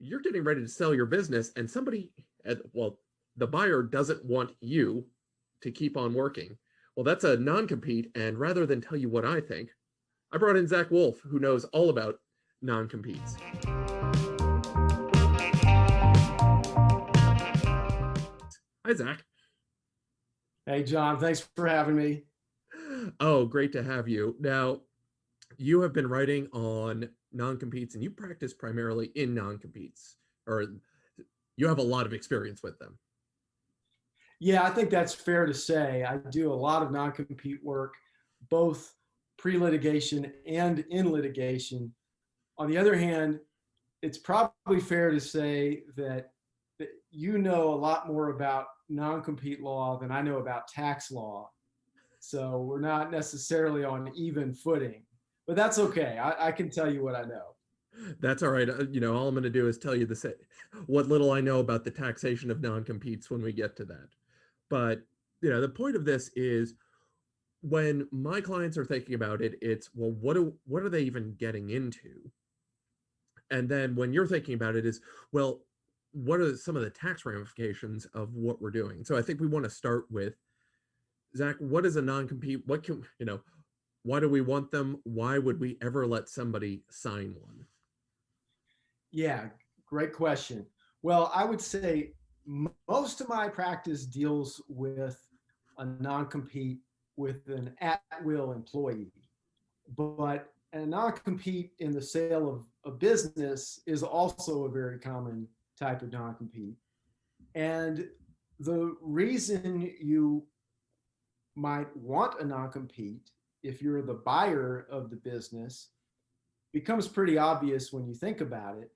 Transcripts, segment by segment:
you're getting ready to sell your business and somebody, well, the buyer doesn't want you to keep on working. Well, that's a non-compete. And rather than tell you what I think, I brought in Zach Wolfe, who knows all about non-competes. Hi, Zach. Hey, John, thanks for having me. Oh, great to have you. Now, you have been writing on non-competes and you practice primarily in non-competes, or you have a lot of experience with them. Yeah, I think that's fair to say. I do a lot of non-compete work, both pre-litigation and in litigation. On the other hand, it's probably fair to say that you know a lot more about non-compete law than I know about tax law. So we're not necessarily on even footing, but that's okay. I can tell you what I know. That's all right. All I'm going to do is tell you what little I know about the taxation of non-competes when we get to that. But, the point of this is when my clients are thinking about it, it's, well, what are they even getting into? And then when you're thinking about it is, well, what are some of the tax ramifications of what we're doing? So I think we want to start with, Zach, what is a non-compete? Why do we want them? Why would we ever let somebody sign one? Yeah, great question. Well, I would say most of my practice deals with a non-compete with an at-will employee, but a non-compete in the sale of a business is also a very common type of non-compete. And the reason you might want a non-compete if you're the buyer of the business becomes pretty obvious when you think about it.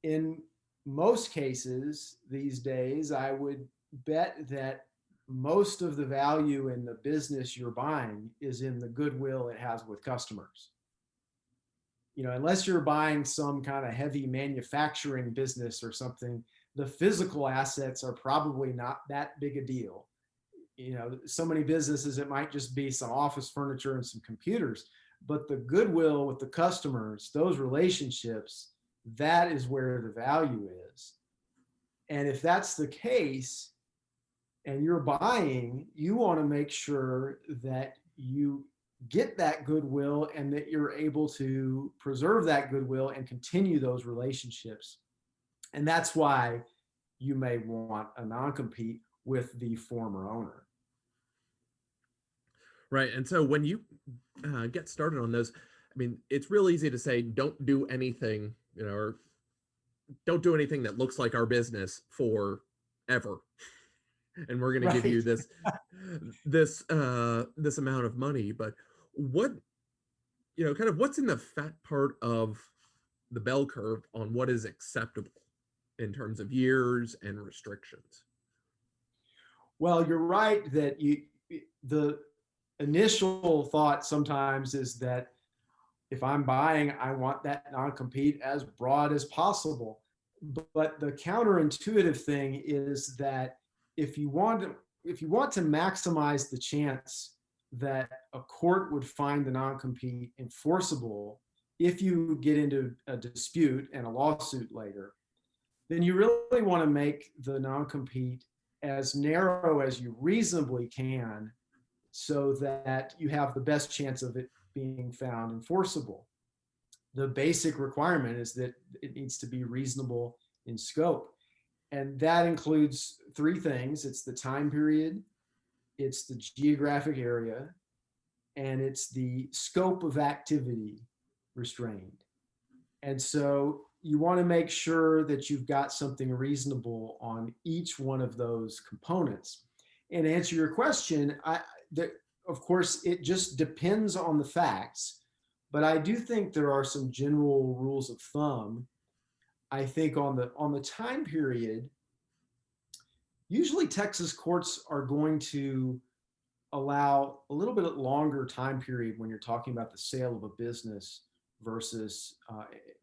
In most cases these days, I would bet that most of the value in the business you're buying is in the goodwill it has with customers. Unless you're buying some kind of heavy manufacturing business or something, the physical assets are probably not that big a deal. So many businesses, it might just be some office furniture and some computers, but the goodwill with the customers, those relationships, that is where the value is. And if that's the case and you're buying, you want to make sure that you get that goodwill and that you're able to preserve that goodwill and continue those relationships. And that's why you may want a non-compete with the former owner. Right. And so when you get started on those, I mean, it's real easy to say, don't do anything, or don't do anything that looks like our business forever. And we're going to give Right. you this amount of money. But what, kind of what's in the fat part of the bell curve on what is acceptable in terms of years and restrictions? Well, you're right that the initial thought sometimes is that if I'm buying, I want that non-compete as broad as possible. But the counterintuitive thing is that if you want to maximize the chance that a court would find the non-compete enforceable if you get into a dispute and a lawsuit later, then you really want to make the non-compete as narrow as you reasonably can so that you have the best chance of it being found enforceable. The basic requirement is that it needs to be reasonable in scope. And that includes three things. It's the time period, it's the geographic area, and it's the scope of activity restrained. And so you want to make sure that you've got something reasonable on each one of those components. And to answer your question, of course, it just depends on the facts, but I do think there are some general rules of thumb. I think on the time period, usually Texas courts are going to allow a little bit longer time period when you're talking about the sale of a business versus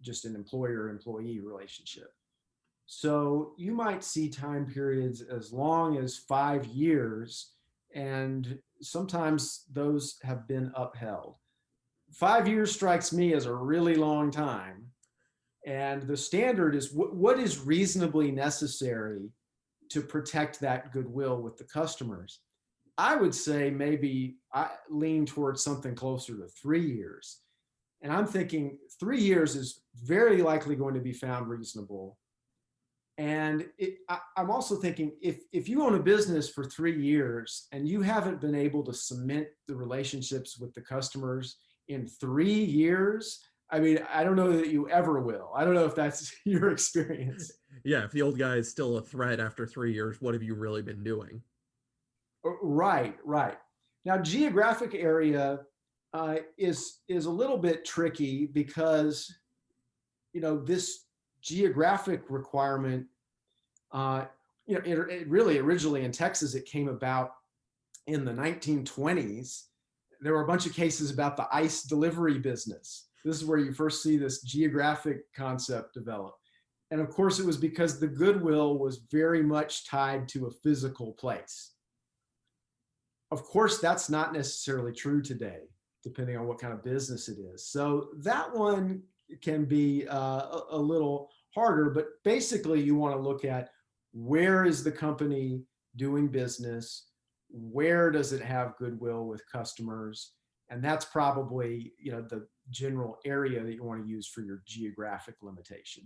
just an employer-employee relationship. So you might see time periods as long as 5 years, and sometimes those have been upheld. 5 years strikes me as a really long time. And the standard is what is reasonably necessary to protect that goodwill with the customers. I would say maybe I lean towards something closer to 3 years. And I'm thinking 3 years is very likely going to be found reasonable. And I'm also thinking if you own a business for 3 years and you haven't been able to cement the relationships with the customers in 3 years, I mean, I don't know that you ever will. I don't know if that's your experience. Yeah, if the old guy is still a threat after 3 years, what have you really been doing? Right, right. Now, geographic area is a little bit tricky because, this geographic requirement, it really originally in Texas, it came about in the 1920s. There were a bunch of cases about the ice delivery business. This is where you first see this geographic concept develop. And of course, it was because the goodwill was very much tied to a physical place. Of course, that's not necessarily true today, depending on what kind of business it is. So that one can be a little harder, but basically you want to look at where is the company doing business? Where does it have goodwill with customers? And that's probably, the general area that you want to use for your geographic limitation.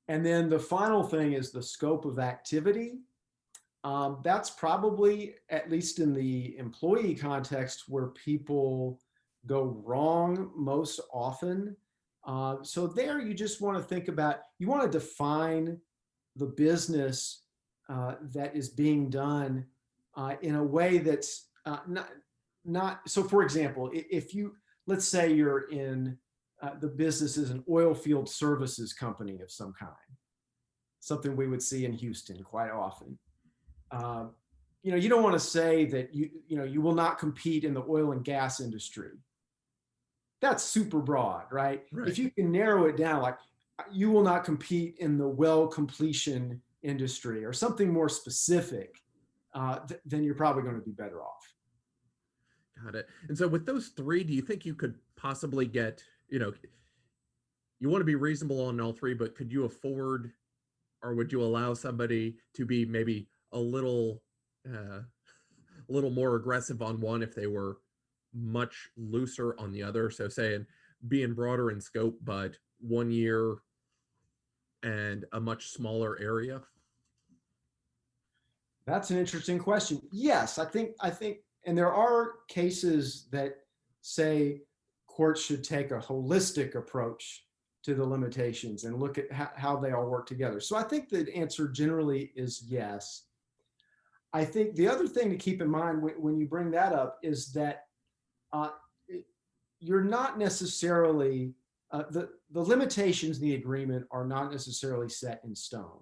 And then the final thing is the scope of activity. That's probably, at least in the employee context, where people go wrong most often. So there you just want to think about, you want to define the business that is being done in a way that's not, so for example, if you, let's say you're in, the business is an oil field services company of some kind, something we would see in Houston quite often. You don't want to say that you will not compete in the oil and gas industry. That's super broad, right? If you can narrow it down, like you will not compete in the well completion industry or something more specific, then you're probably going to be better off. Got it. And so with those three, do you think you could possibly get, you want to be reasonable on all three, but could you afford, or would you allow somebody to be maybe a little more aggressive on one if they were much looser on the other? So saying being broader in scope, but 1 year and a much smaller area. That's an interesting question. Yes, I think, and there are cases that say courts should take a holistic approach to the limitations and look at how they all work together. So I think the answer generally is yes. I think the other thing to keep in mind when you bring that up is that you're not necessarily, the limitations in the agreement are not necessarily set in stone.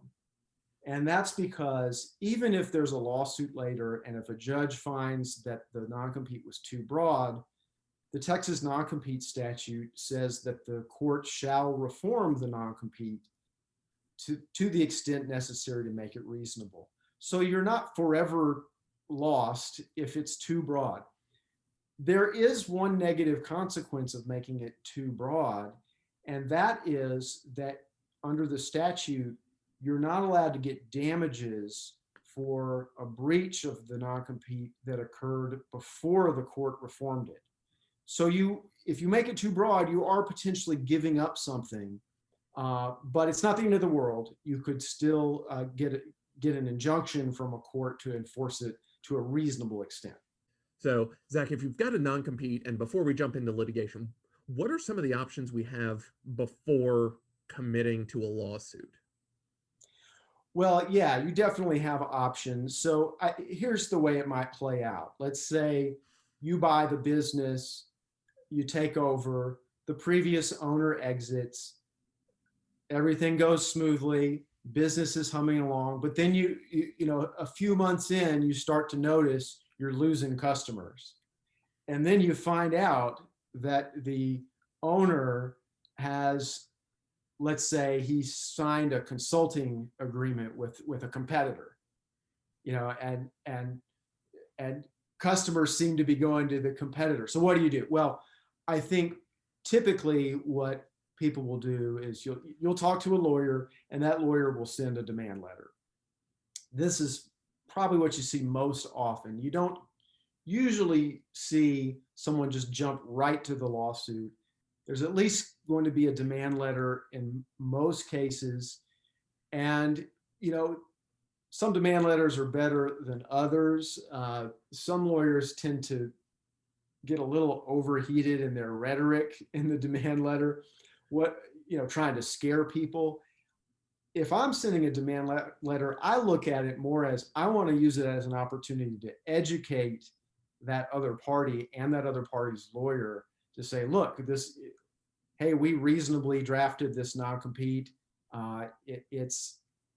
And that's because even if there's a lawsuit later and if a judge finds that the non-compete was too broad, the Texas non-compete statute says that the court shall reform the non-compete to the extent necessary to make it reasonable. So you're not forever lost if it's too broad. There is one negative consequence of making it too broad, and that is that under the statute, you're not allowed to get damages for a breach of the non-compete that occurred before the court reformed it. So if you make it too broad, you are potentially giving up something, but it's not the end of the world. You could still get an injunction from a court to enforce it to a reasonable extent. So, Zach, if you've got a non-compete, and before we jump into litigation, what are some of the options we have before committing to a lawsuit? Well, yeah, you definitely have options. So here's the way it might play out. Let's say you buy the business, you take over, the previous owner exits, everything goes smoothly, business is humming along, but then you a few months in, you start to notice you're losing customers. And then you find out that the owner has, let's say he signed a consulting agreement with a competitor, and customers seem to be going to the competitor. So what do you do? Well, I think typically what people will do is you'll talk to a lawyer, and that lawyer will send a demand letter. This is probably what you see most often. You don't usually see someone just jump right to the lawsuit. There's at least going to be a demand letter in most cases. And, some demand letters are better than others. Some lawyers tend to get a little overheated in their rhetoric in the demand letter, trying to scare people. If I'm sending a demand letter, I look at it more as I want to use it as an opportunity to educate that other party and that other party's lawyer to say, look, hey, we reasonably drafted this non-compete.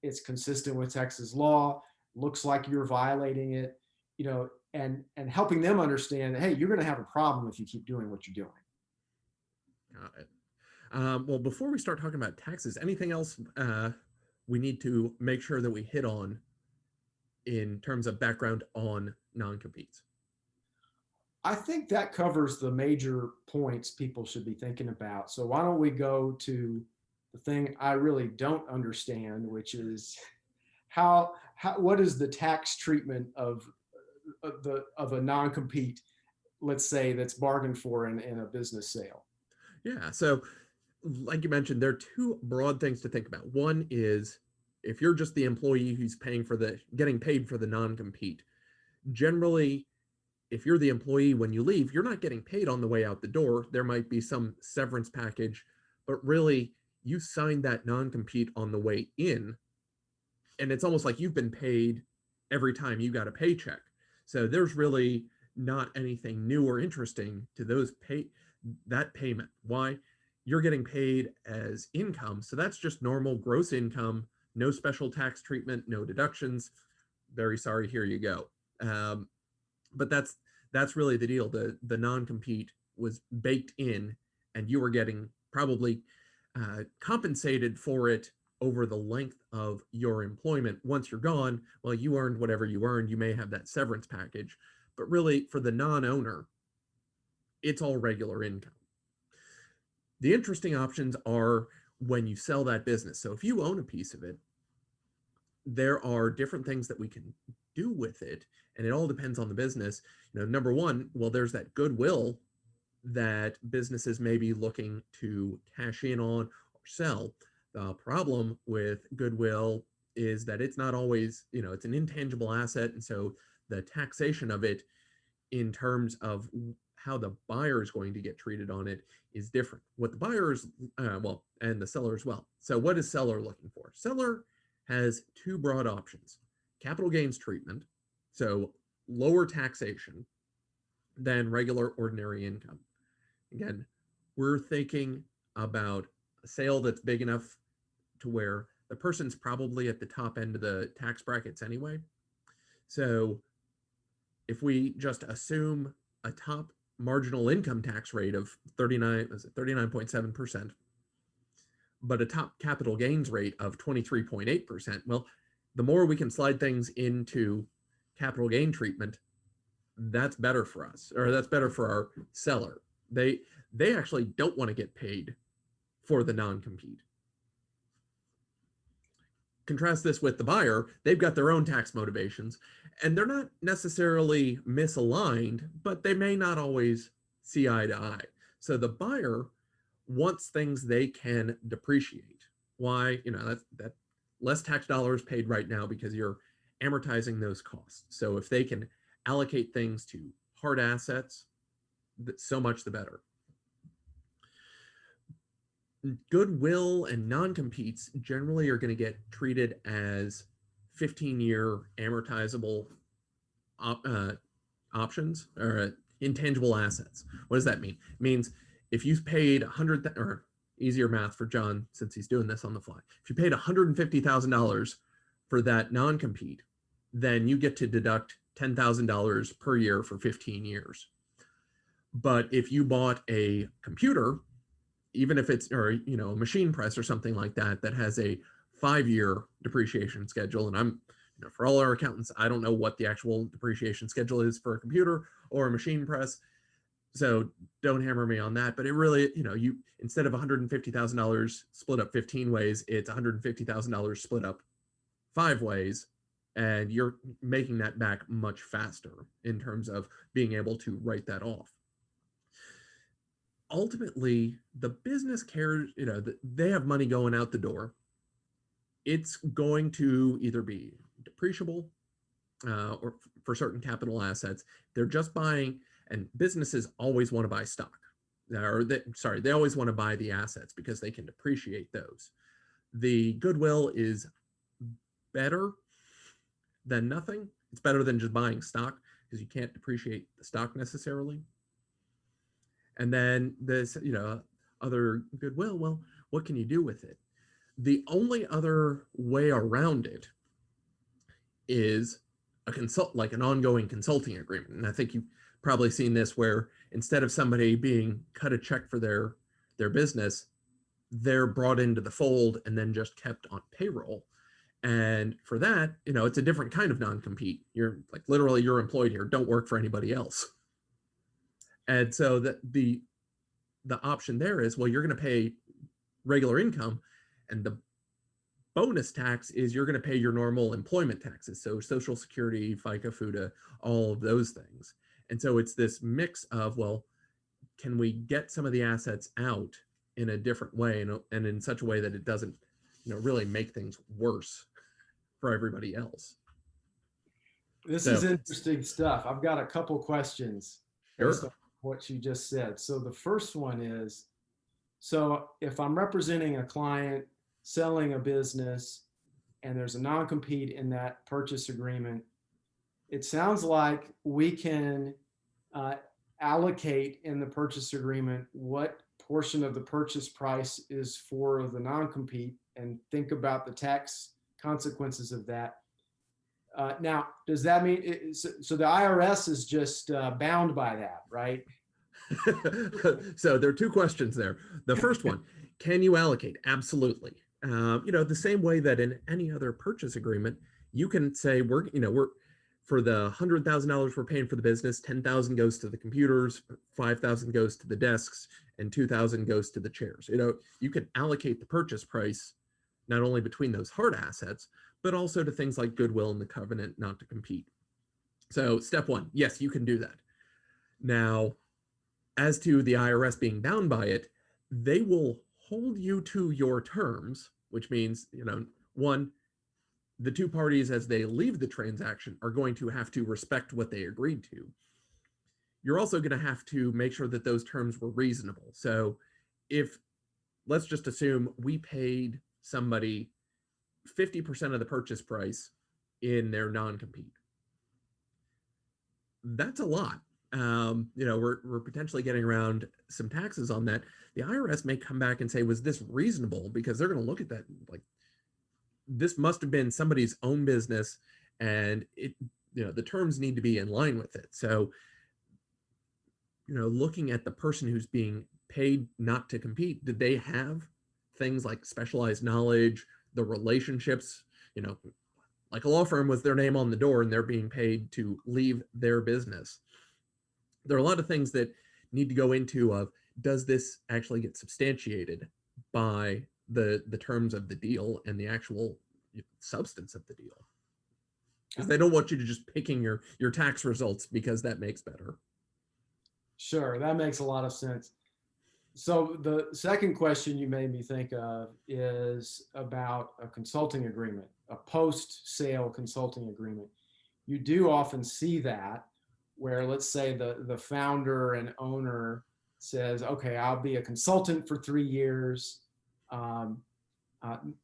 It's consistent with Texas law. Looks like you're violating it, and helping them understand that, hey, you're going to have a problem if you keep doing what you're doing. Got it. Well, before we start talking about taxes, anything else we need to make sure that we hit on in terms of background on non-competes? I think that covers the major points people should be thinking about. So why don't we go to the thing I really don't understand, which is what is the tax treatment of a non-compete, let's say, that's bargained for in a business sale? Yeah, so like you mentioned, there are two broad things to think about. One is if you're just the employee who's getting paid for the non-compete, generally, if you're the employee when you leave, you're not getting paid on the way out the door. There might be some severance package, but really you signed that non-compete on the way in, and it's almost like you've been paid every time you got a paycheck. So there's really not anything new or interesting to that payment. Why? You're getting paid as income. So that's just normal gross income, no special tax treatment, no deductions. Very sorry, here you go. But that's really the deal. The non-compete was baked in, and you were getting probably compensated for it over the length of your employment. Once you're gone, well, you earned whatever you earned. You may have that severance package, but really for the non-owner, it's all regular income. The interesting options are when you sell that business. So if you own a piece of it, there are different things that we can do with it, and it all depends on the business. Number one, well, there's that goodwill that businesses may be looking to cash in on or sell. The problem with goodwill is that it's not always, it's an intangible asset, and so the taxation of it in terms of how the buyer is going to get treated on it is different. What the buyers, and the seller as well. So what is seller looking for? Seller has two broad options: capital gains treatment, so lower taxation than regular ordinary income. Again, we're thinking about a sale that's big enough to where the person's probably at the top end of the tax brackets anyway. So if we just assume a top marginal income tax rate of 39.7%, but a top capital gains rate of 23.8%, well, the more we can slide things into capital gain treatment, that's better for us, or that's better for our seller. They actually don't want to get paid for the non-compete. Contrast this with the buyer. They've got their own tax motivations, and they're not necessarily misaligned, but they may not always see eye to eye. So the buyer wants things they can depreciate. Why? That less tax dollars paid right now because you're amortizing those costs. So if they can allocate things to hard assets, so much the better. Goodwill and non-competes generally are going to get treated as 15-year amortizable options or intangible assets. What does that mean? It means if you paid or easier math for John since he's doing this on the fly, if you paid $150,000 for that non-compete, then you get to deduct $10,000 per year for 15 years. But if you bought a computer, even if it's, or a machine press or something like that, that has a 5-year depreciation schedule, and I'm, for all our accountants, I don't know what the actual depreciation schedule is for a computer or a machine press. So don't hammer me on that, but it really, you instead of $150,000 split up 15 ways, it's $150,000 split up 5 ways, and you're making that back much faster in terms of being able to write that off. Ultimately, the business cares, they have money going out the door. It's going to either be depreciable or for certain capital assets. They're just buying, and businesses always want to buy stock. They always want to buy the assets because they can depreciate those. The goodwill is better than nothing. It's better than just buying stock because you can't depreciate the stock necessarily. And then this, other goodwill, well, what can you do with it? The only other way around it is like an ongoing consulting agreement. And I think you've probably seen this where instead of somebody being cut a check for their business, they're brought into the fold and then just kept on payroll. And for that, it's a different kind of non-compete. You're like, literally, you're employed here. Don't work for anybody else. And so the option there is, well, you're going to pay regular income, and the bonus tax is you're going to pay your normal employment taxes. So Social Security, FICA, FUTA, all of those things. And so it's this mix of, well, can we get some of the assets out in a different way and in such a way that it doesn't, really make things worse for everybody else? This is interesting stuff. I've got a couple questions based on what you just said. So the first one is, so if I'm representing a client selling a business and there's a non-compete in that purchase agreement, it sounds like we can allocate in the purchase agreement what portion of the purchase price is for the non-compete and think about the tax consequences of that. Now, does that mean, so the IRS is just bound by that, right? So there are two questions there. The first one, can you allocate? Absolutely. The same way that in any other purchase agreement, you can say we're for the $100,000 we're paying for the business, $10,000 goes to the computers, $5,000 goes to the desks, and $2,000 goes to the chairs. You can allocate the purchase price not only between those hard assets, but also to things like goodwill and the covenant not to compete. So step one, yes, you can do that. Now, as to the IRS being bound by it, they will hold you to your terms, which means, one, the two parties as they leave the transaction are going to have to respect what they agreed to. You're also going to have to make sure that those terms were reasonable. So if, let's just assume we paid somebody 50% of the purchase price in their non-compete. That's a lot. We're potentially getting around some taxes on that. The IRS may come back and say, was this reasonable? Because they're going to look at that like, this must have been somebody's own business, and the terms need to be in line with it. So, looking at the person who's being paid not to compete, did they have things like specialized knowledge, the relationships, like a law firm with their name on the door and they're being paid to leave their business. There are a lot of things that need to go into of, does this actually get substantiated by the terms of the deal and the actual substance of the deal? Because they don't want you to just picking your tax results because that makes better. Sure, that makes a lot of sense. So the second question you made me think of is about a consulting agreement, a post-sale consulting agreement. You do often see that where, let's say the founder and owner says, okay, I'll be a consultant for 3 years.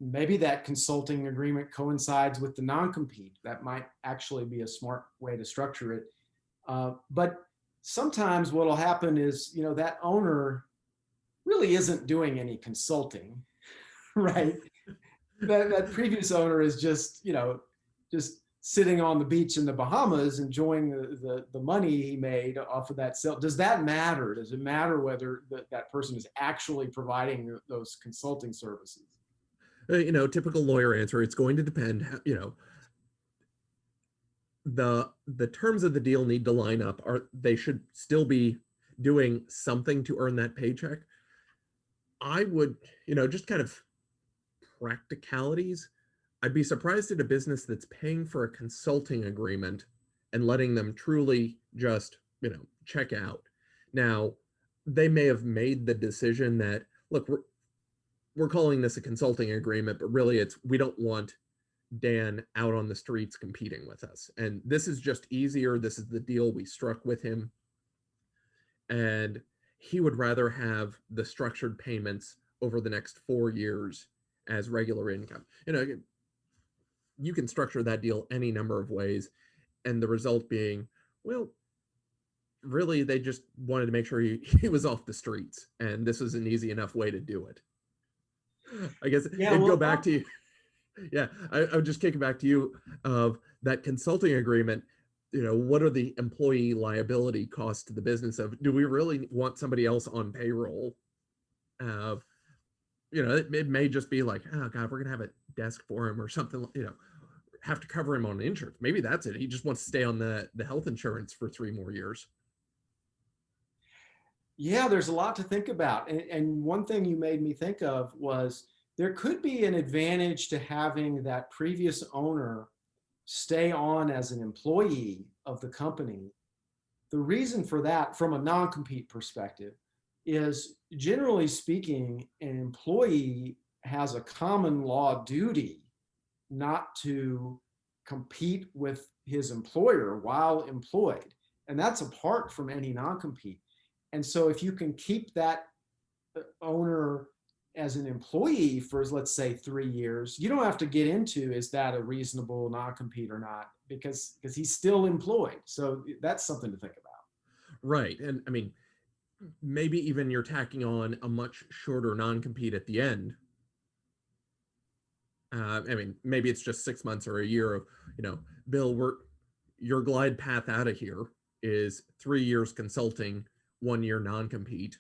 Maybe that consulting agreement coincides with the non-compete. That might actually be a smart way to structure it. But sometimes what will happen is, that owner really isn't doing any consulting, right? That previous owner is just sitting on the beach in the Bahamas enjoying the money he made off of that sale. Does that matter? Does it matter whether that person is actually providing those consulting services? Typical lawyer answer, it's going to depend. The terms of the deal need to line up. They should still be doing something to earn that paycheck, I would, just kind of practicalities. I'd be surprised at a business that's paying for a consulting agreement and letting them truly just, check out. Now, they may have made the decision that, look, we're calling this a consulting agreement, but really we don't want Dan out on the streets competing with us. And this is just easier. This is the deal we struck with him. And he would rather have the structured payments over the next 4 years as regular income. You can structure that deal any number of ways. And the result being, well, really, they just wanted to make sure he was off the streets. And this was an easy enough way to do it. I guess Yeah, it'd well, go back to you. Yeah, I would just kick it back to you of that consulting agreement. What are the employee liability costs to the business of, do we really want somebody else on payroll? It may just be like, oh God, we're going to have a desk for him or something, have to cover him on insurance. Maybe that's it. He just wants to stay on the health insurance for 3 more years. yeah, there's a lot to think about. And one thing you made me think of was there could be an advantage to having that previous owner stay on as an employee of the company. The reason for that, from a non-compete perspective, is generally speaking, an employee has a common law duty not to compete with his employer while employed. And that's apart from any non-compete. And so if you can keep that owner as an employee for, let's say, 3 years, you don't have to get into, is that a reasonable non-compete or not, because he's still employed. So that's something to think about. Right. And I mean, maybe even you're tacking on a much shorter non-compete at the end. Maybe it's just 6 months or a year of, Bill, your glide path out of here is 3 years consulting, 1 year non-compete.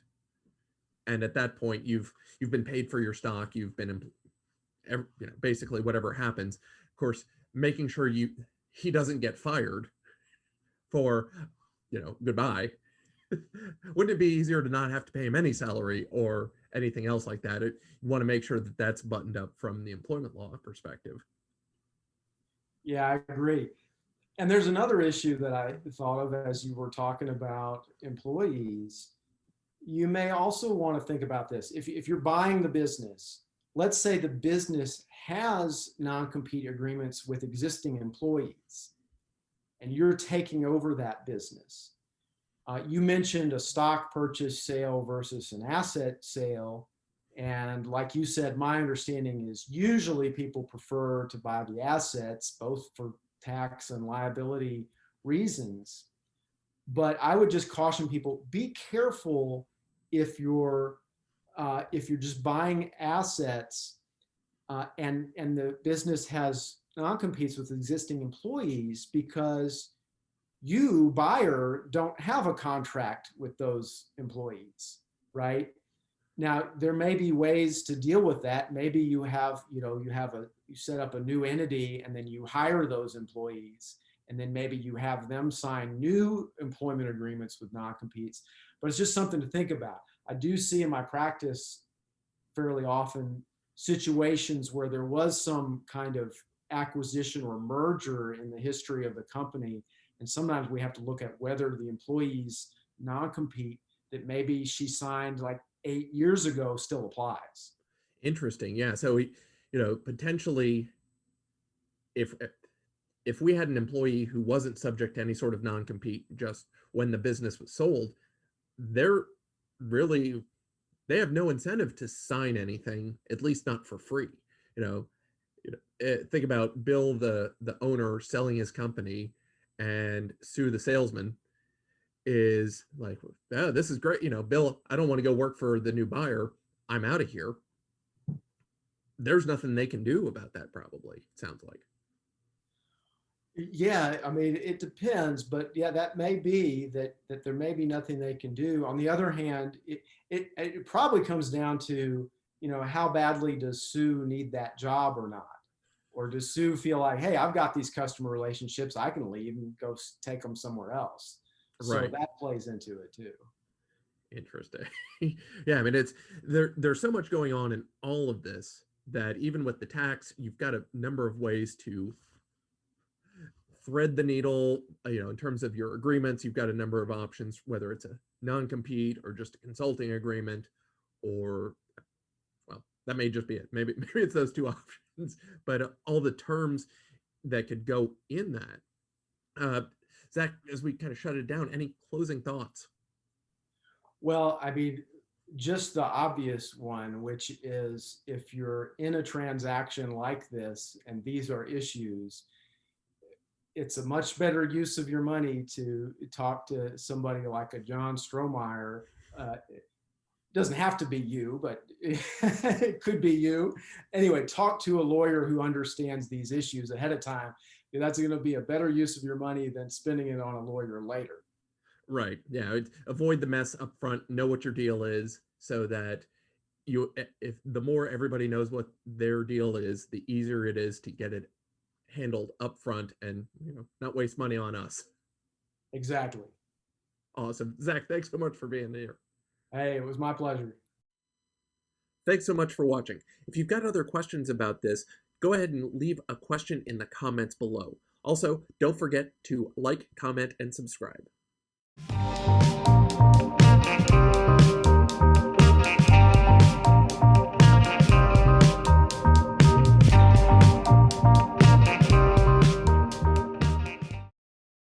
And at that point, you've been paid for your stock. You've been, basically whatever happens. Of course, making sure he doesn't get fired for, goodbye. Wouldn't it be easier to not have to pay him any salary or anything else like that? You want to make sure that that's buttoned up from the employment law perspective. Yeah, I agree. And there's another issue that I thought of as you were talking about employees. You may also want to think about this. If you're buying the business, let's say the business has non-compete agreements with existing employees, and you're taking over that business. You mentioned a stock purchase sale versus an asset sale. And like you said, my understanding is usually people prefer to buy the assets, both for tax and liability reasons. But I would just caution people, be careful if you're just buying assets and the business has non-competes with existing employees, because you, buyer, don't have a contract with those employees, right? Now, there may be ways to deal with that. Maybe you set up a new entity and then you hire those employees, and then maybe you have them sign new employment agreements with non-competes. But it's just something to think about. I do see in my practice fairly often situations where there was some kind of acquisition or merger in the history of the company. And sometimes we have to look at whether the employee's non-compete that maybe she signed like 8 years ago still applies. Interesting. Yeah. So potentially, if we had an employee who wasn't subject to any sort of non-compete just when the business was sold, they're really, they have no incentive to sign anything, at least not for free. Think about Bill, the owner, selling his company, and Sue, the salesman, is like, oh, this is great. Bill, I don't want to go work for the new buyer. I'm out of here. There's nothing they can do about that, probably, it sounds like. Yeah, I mean, it depends, but yeah, that may be that there may be nothing they can do. On the other hand, it probably comes down to, how badly does Sue need that job or not? Or does Sue feel like, hey, I've got these customer relationships, I can leave and go take them somewhere else? So Right. that plays into it too. Interesting. Yeah, I mean, there's so much going on in all of this that even with the tax, you've got a number of ways to thread the needle. In terms of your agreements, you've got a number of options, whether it's a non-compete or just a consulting agreement, or, well, that may just be it. Maybe it's those two options, but all the terms that could go in that. Zach, as we kind of shut it down, any closing thoughts? Well, I mean, just the obvious one, which is if you're in a transaction like this and these are issues, it's a much better use of your money to talk to somebody like a John Strohmeyer. It doesn't have to be you, but it could be you. Anyway, talk to a lawyer who understands these issues ahead of time. That's going to be a better use of your money than spending it on a lawyer later. Right. Yeah. Avoid the mess up front. Know what your deal is, so that if the more everybody knows what their deal is, the easier it is to get it handled up front and not waste money on us. Exactly. Awesome. Zach, thanks so much for being here. Hey, it was my pleasure. Thanks so much for watching. If you've got other questions about this, go ahead and leave a question in the comments below. Also, don't forget to like, comment, and subscribe.